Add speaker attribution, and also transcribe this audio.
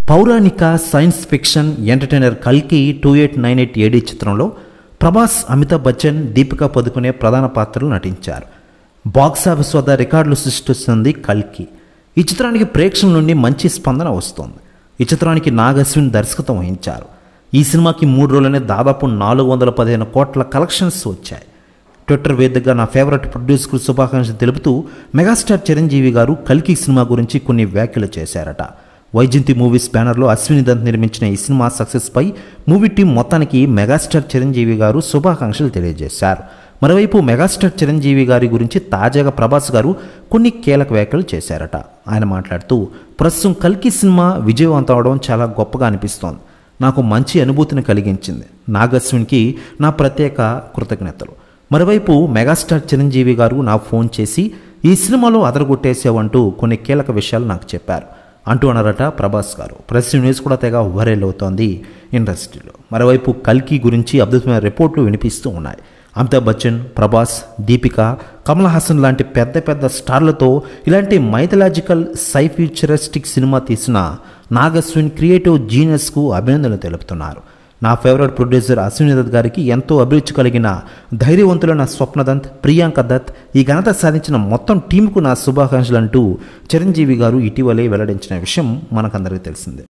Speaker 1: పౌరాణిక science fiction entertainer కల్కి 2898 ఏడీ చిత్రంలో ప్రభాస్, అమితాబ్ బచ్చన్, దీపికా పదుకునే ప్రధాన పాత్రలు నటించారు. బాక్సాఫీస్ వద్ద రికార్డులు సృష్టిస్తుంది కల్కి. ఈ చిత్రానికి ప్రేక్షకుల నుండి మంచి స్పందన వస్తోంది. ఈ చిత్రానికి నాగ్ అశ్విన్ దర్శకత్వం వహించారు. ఈ సినిమాకి 3 రోజులనే దాదాపు 415 కోట్ల కలెక్షన్స్ వచ్చాయి. ట్విట్టర్ వేదికగా నా ఫేవరెట్ ప్రొడ్యూసర్కు శుభాకాంక్షలు తెలుపుతూ మెగాస్టార్ చిరంజీవి గారు కల్కి సినిమా గురించి కొన్ని వ్యాఖ్యలు చేశారట. వైజయంతి మూవీస్ బ్యానర్లో అశ్విని దత్ నిర్మించిన ఈ సినిమా సక్సెస్పై మూవీ టీం మొత్తానికి మెగాస్టార్ చిరంజీవి గారు శుభాకాంక్షలు తెలియజేశారు. మరోవైపు మెగాస్టార్ చిరంజీవి గారి గురించి తాజాగా ప్రభాస్ గారు కొన్ని కీలక వ్యాఖ్యలు చేశారట. ఆయన మాట్లాడుతూ, ప్రస్తుతం కల్కి సినిమా విజయవంతం అవడం చాలా గొప్పగా అనిపిస్తోంది. నాకు మంచి అనుభూతిని కలిగించింది. నాగ్ అశ్విన్కి నా ప్రత్యేక కృతజ్ఞతలు. మరోవైపు మెగాస్టార్ చిరంజీవి గారు నాకు ఫోన్ చేసి ఈ సినిమాలో అదరగొట్టేసావంటూ కొన్ని కీలక విషయాలు నాకు చెప్పారు అంటూ అన్నారట ప్రభాస్ గారు. ప్రెస్ న్యూస్ కూడా తెగ వైరల్ అవుతోంది ఇండస్ట్రీలో. మరోవైపు కల్కి గురించి అద్భుతమైన రిపోర్ట్లు వినిపిస్తూ ఉన్నాయి. అమితాబ్ బచ్చన్, ప్రభాస్, దీపిక, కమల్ హాసన్ లాంటి పెద్ద పెద్ద స్టార్లతో ఇలాంటి మైథలాజికల్ ఫ్యూచరిస్టిక్ సినిమా తీసిన నాగ్ అశ్విన్ క్రియేటివ్ జీనియస్కు అభినందనలు తెలుపుతున్నారు. నా ఫేవరెట్ ప్రొడ్యూసర్ అశ్విని దత్ గారికి ఎంతో అభిరుచి కలిగిన ధైర్యవంతులైన స్వప్న దత్, ప్రియాంక దత్, ఈ ఘనత సాధించిన మొత్తం టీంకు నా శుభాకాంక్షలు అంటూ చిరంజీవి గారు ఇటీవలే వెల్లడించిన విషయం మనకందరికీ తెలిసిందే.